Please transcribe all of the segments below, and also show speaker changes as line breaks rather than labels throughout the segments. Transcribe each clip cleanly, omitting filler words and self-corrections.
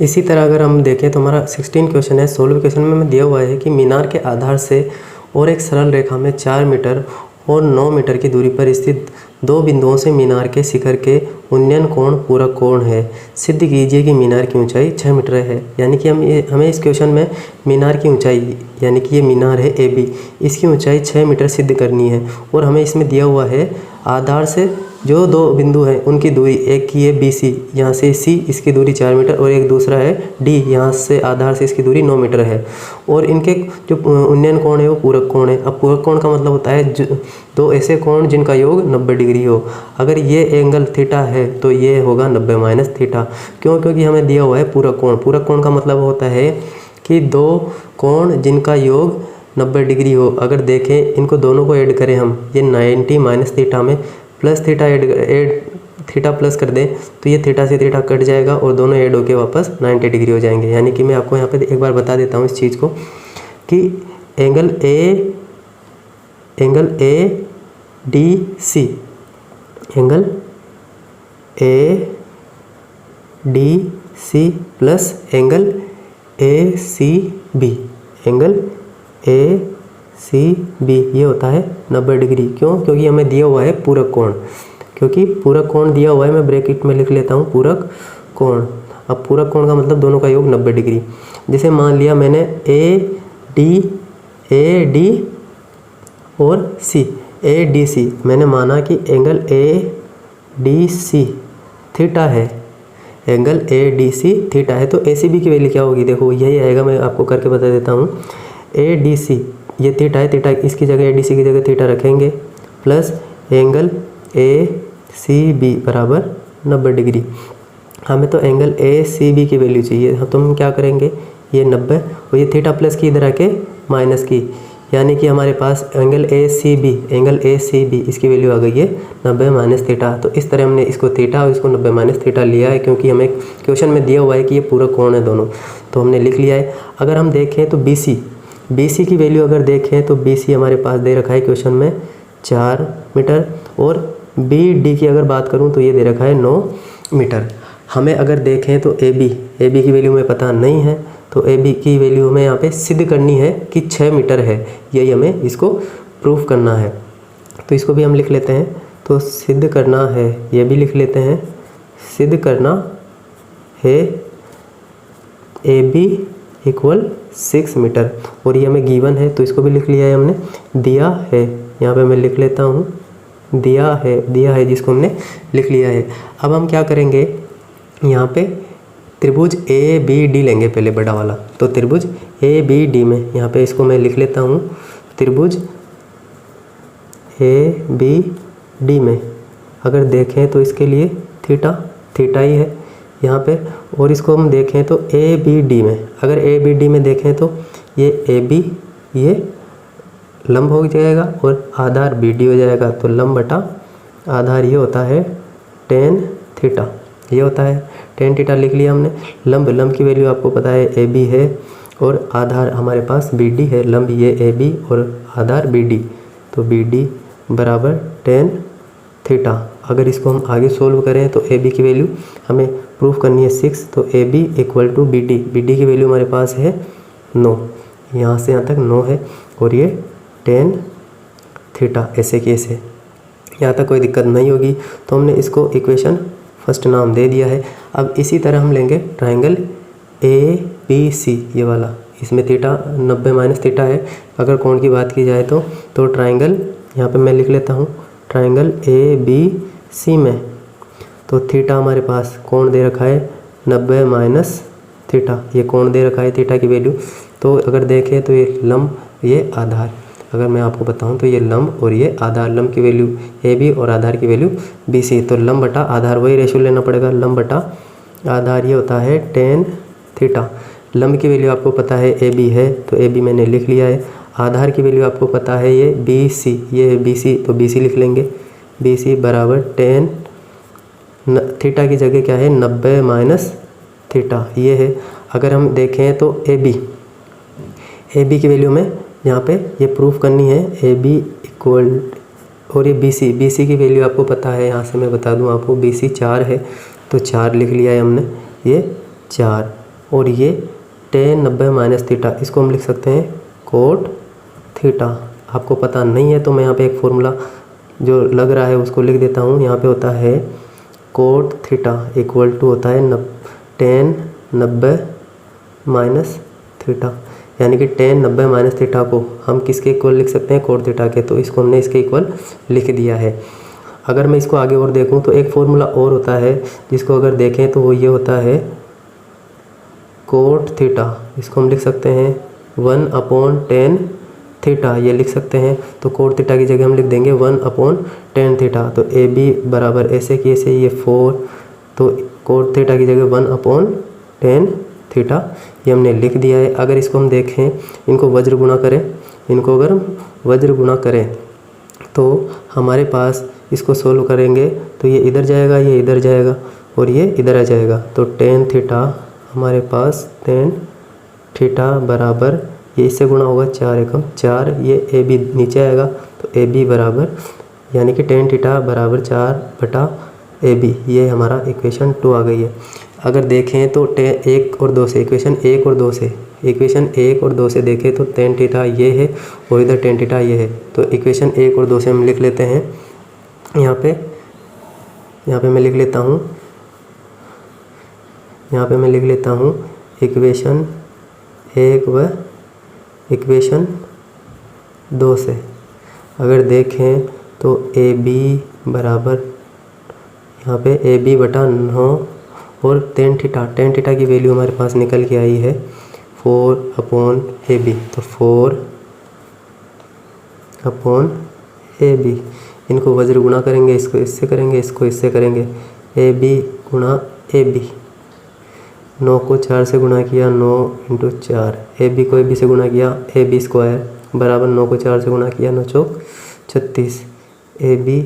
इसी तरह अगर हम देखें तो हमारा 16 क्वेश्चन है। 16 क्वेश्चन में हमें दिया हुआ है कि मीनार के आधार से और एक सरल रेखा में 4 मीटर और 9 मीटर की दूरी पर स्थित दो बिंदुओं से मीनार के शिखर के उन्नयन कोण पूरक कोण है। सिद्ध कीजिए कि मीनार की ऊंचाई 6 मीटर है। यानी कि हमें इस क्वेश्चन में मीनार की ऊंचाई, यानी कि ये मीनार है AB, इसकी ऊंचाई 6 मीटर सिद्ध करनी है। और हमें इसमें दिया हुआ है आधार से जो दो बिंदु हैं उनकी दूरी, एक की है BC, यहाँ से C इसकी दूरी 4 मीटर, और एक दूसरा है D, यहाँ से आधार से इसकी दूरी 9 मीटर है। और इनके जो उन्नयन कोण है वो पूरक कोण है। अब पूरक कोण का मतलब होता है दो ऐसे कोण जिनका योग 90 डिग्री हो। अगर ये एंगल थीटा है तो ये होगा 90 माइनस थीटा। क्यों? क्योंकि हमें दिया हुआ है पूरक कोण। पूरक कोण का मतलब होता है कि दो कोण जिनका योग 90 डिग्री हो। अगर देखें इनको दोनों को ऐड करें हम, ये 90 माइनस थीटा में प्लस थीटा थीटा प्लस कर दें तो ये थीटा से थीटा कट जाएगा और दोनों ऐड होके वापस 90 डिग्री हो जाएंगे। यानी कि मैं आपको यहाँ पे एक बार बता देता हूँ इस चीज़ को कि angle ADC, angle ADC plus angle ACB, angle ACB ये होता है 90 डिग्री। क्यों? क्योंकि हमें दिया हुआ है पूरक कोण। क्योंकि पूरक कोण दिया हुआ है, मैं ब्रैकेट में लिख लेता हूँ पूरक कोण। अब पूरक कोण का मतलब दोनों का योग 90 डिग्री। जैसे मान लिया मैंने AD और ADC, मैंने माना कि एंगल ADC थीटा है, एंगल ADC थीटा है, तो ACB की वैल्यू क्या होगी? देखो यही आएगा, मैं आपको करके बता देता हूँ। ADC ये थीटा है, थीटा इसकी जगह ADC की जगह थीटा रखेंगे, प्लस एंगल ACB बराबर 90 डिग्री। हमें तो एंगल ACB की वैल्यू चाहिए, तो हम क्या करेंगे, ये 90 और ये थीटा प्लस की इधर आके माइनस की, यानी कि हमारे पास एंगल ACB इसकी वैल्यू आ गई है 90 माइनस थीटा। तो इस तरह हमने इसको थीटा और इसको 90 माइनस थीटा लिया है, क्योंकि हमें क्वेश्चन में दिया हुआ है कि ये पूरक कोण है दोनों, तो हमने लिख लिया है। अगर हम देखें तो BC की वैल्यू अगर देखें तो BC हमारे पास दे रखा है क्वेश्चन में 4 मीटर, और BD की अगर बात करूं तो ये दे रखा है 9 मीटर। हमें अगर देखें तो AB की वैल्यू हमें पता नहीं है, तो AB की वैल्यू हमें यहाँ पे सिद्ध करनी है कि 6 मीटर है, यही हमें इसको प्रूफ करना है। तो इसको भी हम लिख लेते हैं, तो सिद्ध करना है, ये भी लिख लेते हैं, सिद्ध करना है AB इक्वल 6 मीटर, और ये हमें गिवन है तो इसको भी लिख लिया है हमने, दिया है, यहाँ पे मैं लिख लेता हूँ, दिया है जिसको हमने लिख लिया है। अब हम क्या करेंगे, यहाँ पे त्रिभुज ABD लेंगे पहले बड़ा वाला, तो त्रिभुज ABD में यहाँ पे इसको मैं लिख लेता हूँ, त्रिभुज ABD में अगर देखें तो इसके लिए थीटा ही है यहाँ पे, और इसको हम देखें तो ABD में, अगर ABD में देखें तो ये AB ये लंब हो जाएगा और आधार BD हो जाएगा, तो लंब बटा आधार ये होता है tan थीटा, ये होता है tan थीटा लिख लिया हमने। लंब की वैल्यू आपको पता है AB है, और आधार हमारे पास BD है, लंब ये AB और आधार BD, तो BD बराबर tan थीटा। अगर इसको हम आगे सोल्व करें तो AB की वैल्यू हमें प्रूफ करनी है 6, तो AB इक्वल टू BD की वैल्यू हमारे पास है 9, यहाँ से यहाँ तक 9 है, और ये tan थीटा ऐसे की ऐसे, यहाँ तक कोई दिक्कत नहीं होगी। तो हमने इसको इक्वेशन फर्स्ट नाम दे दिया है। अब इसी तरह हम लेंगे ट्राइंगल ABC, ये वाला, इसमें थीटा 90 माइनस थीटा है। अगर कोण की बात की जाए तो ट्राइंगल यहाँ पे मैं लिख लेता हूँ, ट्राइंगल ABC में तो थीटा हमारे पास कोण दे रखा है 90 माइनस थीटा, ये कोण दे रखा है थीटा की वैल्यू। तो अगर देखें तो ये लंब ये आधार, अगर मैं आपको बताऊं तो ये लंब और ये आधार, लंब की वैल्यू AB और आधार की वैल्यू BC, तो लंब बटा आधार वही रेशियो लेना पड़ेगा, लंब बटा आधार ये होता है tan थीटा। लंब की वैल्यू आपको पता है AB है, तो AB मैंने लिख लिया है। आधार की वैल्यू आपको पता है ये BC, ये है BC, तो BC लिख लेंगे, BC बराबर tan थीटा की जगह क्या है 90 माइनस थीटा, ये है। अगर हम देखें तो AB की वैल्यू में यहाँ पे ये प्रूफ करनी है, AB इक्वल, और ये BC की वैल्यू आपको पता है, यहाँ से मैं बता दूँ आपको BC 4 है, तो 4 लिख लिया है हमने, ये 4 और ये tan 90 माइनस थीटा, इसको हम लिख सकते हैं कोट थीटा। आपको पता नहीं है तो मैं यहाँ पे एक फॉर्मूला जो लग रहा है उसको लिख देता हूँ। यहाँ पे होता है कोट थीटा इक्वल टू होता है tan 90 माइनस थीटा, यानी कि tan 90 माइनस थीटा को हम किसके इक्वल लिख सकते हैं, कोट थीटा के। तो इसको हमने इसके इक्वल लिख दिया है। अगर मैं इसको आगे और देखूं तो एक फॉर्मूला और होता है जिसको अगर देखें तो वो ये होता है कोट थीटा। इसको हम लिख सकते हैं 1/tan थीटा, ये लिख सकते हैं। तो कोट थीटा की जगह हम लिख देंगे 1/tan थीटा। तो ए बी बराबर ऐसे की ऐसे ये 4, तो कोट थीटा की जगह 1/tan थीटा ये हमने लिख दिया है। अगर इसको हम देखें, इनको वज्र गुणा करें, इनको अगर हम वज्र गुणा करें तो हमारे पास इसको सोल्व करेंगे तो ये इधर जाएगा, ये इधर जाएगा और ये इधर आ जाएगा। तो tan थीटा हमारे पास tan थीटा बराबर ये इससे गुणा होगा 4 एकम 4, ये ए बी नीचे आएगा तो ए बी बराबर यानी कि tan थीटा बराबर 4/AB, ये हमारा इक्वेशन 2 आ गई है। अगर देखें तो 1 और 2 से इक्वेशन 1 और 2 से देखें तो tan थीटा ये है और इधर tan थीटा ये है। तो इक्वेशन 1 और 2 से हम लिख लेते हैं। यहाँ पे मैं लिख लेता हूँ इक्वेशन 1 व इक्वेशन 2 से। अगर देखें तो ए बी बराबर यहाँ पे AB/9 और tan थीटा की वैल्यू हमारे पास निकल के आई है 4/AB। तो 4/AB, इनको वज्र गुणा करेंगे, इसको इससे करेंगे, इसको इससे करेंगे, AB गुणा AB। 9 को 4 से गुणा किया 9 × 4, AB को AB से गुणा किया AB स्क्वायर बराबर 9 को 4 से गुणा किया 9 चौक 36 AB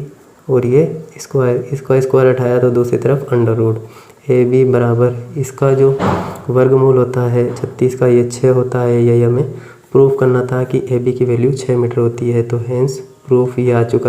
और ये स्क्वायर, इसका स्क्वायर हटाया तो दूसरी तरफ अंडर रूट। AB बराबर इसका जो वर्गमूल होता है 36 का ये 6 होता है। यही हमें प्रूफ करना था कि AB की वैल्यू 6 मीटर होती है। तो हेंस प्रूफ ये आ चुका है।